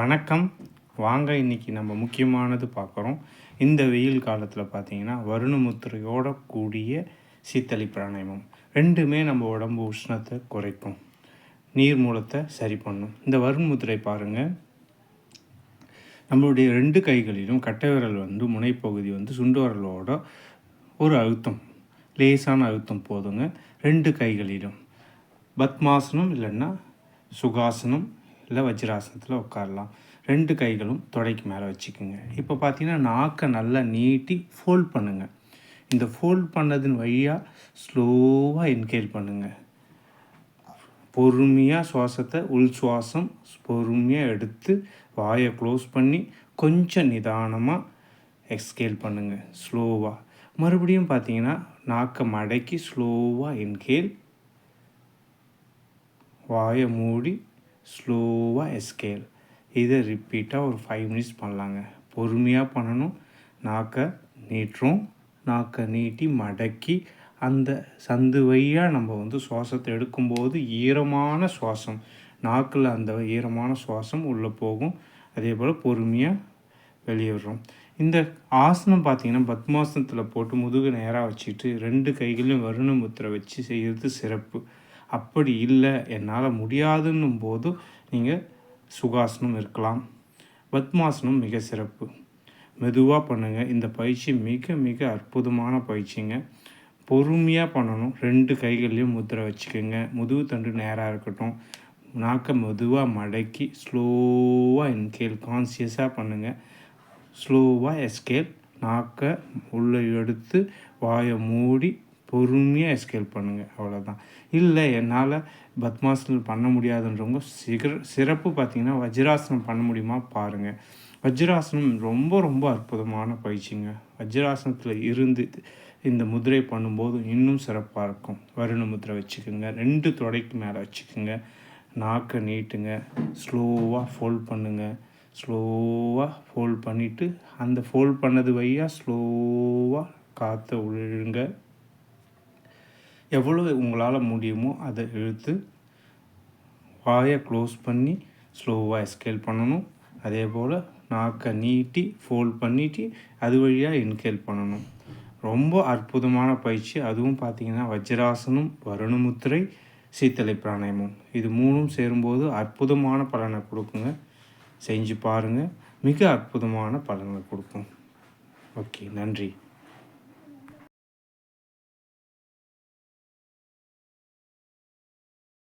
வணக்கம். வாங்க இன்றைக்கி நம்ம முக்கியமானது பார்க்குறோம். இந்த வெயில் காலத்தில் பார்த்திங்கன்னா வருணமுத்திரையோட கூடிய சீத்தளி பிராணாயாமம் ரெண்டுமே நம்ம உடம்பு உஷ்ணத்தை குறைக்கும், நீர் மூலத்தை சரி பண்ணும். இந்த வருணமுத்திரை பாருங்கள், நம்மளுடைய 2 கைகளிலும் கட்டை விரல் முனைப்பகுதி சுண்டு விரலோட ஒரு அழுத்தம், லேசான அழுத்தம் போதுங்க. 2 கைகளிலும் பத்மாசனம் இல்லைன்னா சுகாசனம் இல்லை வஜ்ராசனத்தில் உட்காரலாம். 2 கைகளும் தொடைக்கு மேலே வச்சுக்கோங்க. இப்போ பார்த்தீங்கன்னா நாக்கை நல்லா நீட்டி ஃபோல்ட் பண்ணுங்கள். இந்த ஃபோல்ட் பண்ணதின் வழியாக ஸ்லோவாக இன்ஹேல் பண்ணுங்கள். பொறுமையாக சுவாசத்தை உள் சுவாசம் பொறுமையாக எடுத்து வாயை க்ளோஸ் பண்ணி கொஞ்சம் நிதானமாக எக்ஸ்ஹேல் பண்ணுங்கள் ஸ்லோவாக. மறுபடியும் பார்த்தீங்கன்னா நாக்கை மடக்கி ஸ்லோவாக இன்ஹேல், வாயை மூடி ஸ்லோவாக எக்ஸ்ஹேல். இதை ரிப்பீட்டாக ஒரு 5 மினிட்ஸ் பண்ணலாங்க. பொறுமையாக பண்ணணும். நாக்கை நீட்டுறோம், நாக்கை நீட்டி மடக்கி அந்த சந்து வழியாக நம்ம சுவாசத்தை எடுக்கும்போது ஈரமான சுவாசம் நாக்கில், அந்த ஈரமான சுவாசம் உள்ளே போகும். அதே போல் பொறுமையாக வெளியே விடுறோம். இந்த ஆசனம் பார்த்திங்கன்னா பத்மாசனத்தில் போட்டு முதுகு நேராக வச்சுட்டு 2 கைகளையும் வருணமுத்திரை வச்சு செய்கிறது சிறப்பு. அப்படி இல்லை, என்னால் முடியாதுன்னும் போது நீங்கள் சுகாசனம் இருக்கலாம். பத்மாசனம் மிக சிறப்பு. மெதுவாக பண்ணுங்கள். இந்த பயிற்சி மிக மிக அற்புதமான பயிற்சிங்க. பொறுமையாக பண்ணணும். 2 கைகள்லையும் முத்திரை வச்சுக்கோங்க. முதுகு தண்டு நேராக இருக்கட்டும். நாக்கை மெதுவாக மடக்கி ஸ்லோவாக இன்ஹேல் கான்சியஸாக பண்ணுங்கள். ஸ்லோவாக எக்ஸ்ஹேல். நாக்கை உள்ளே எடுத்து வாயை மூடி பொறுமையாக எக்ஸ்ஹேல் பண்ணுங்கள். அவ்வளோதான். இல்லை என்னால் பத்மாசனம் பண்ண முடியாதுன்றவங்க சிறப்பு பார்த்திங்கன்னா வஜ்ராசனம் பண்ண முடியுமா பாருங்கள். வஜ்ராசனம் ரொம்ப ரொம்ப அற்புதமான பயிற்சிங்க. வஜ்ராசனத்தில் இருந்து இந்த முதிரை பண்ணும்போது இன்னும் சிறப்பாக இருக்கும். வருண முதிரை வச்சுக்கோங்க. 2 தொடைக்கு மேலே வச்சுக்கோங்க. நாக்கை நீட்டுங்க. ஸ்லோவாக ஃபோல்ட் பண்ணுங்கள். ஸ்லோவாக ஃபோல்ட் பண்ணிவிட்டு அந்த ஃபோல்ட் பண்ணது வழியாக ஸ்லோவாக காற்றை விழுங்க. எவ்வளோ உங்களால் முடியுமோ அதை இழுத்து வாயை க்ளோஸ் பண்ணி ஸ்லோவாக எக்ஸ்ஹேல் பண்ணணும். அதே போல் நாக்கை நீட்டி ஃபோல்ட் பண்ணிவிட்டு அது வழியாக இன்ஹேல் பண்ணணும். ரொம்ப அற்புதமான பயிற்சி. அதுவும் பார்த்திங்கன்னா வஜ்ராசனம், வருணமுத்திரை, சீத்தளை பிராணாயாமம் இது 3ம் சேரும்போது அற்புதமான பலனை கொடுக்குங்க. செஞ்சு பாருங்கள். மிக அற்புதமான பலனை கொடுக்கும். ஓகே, நன்றி.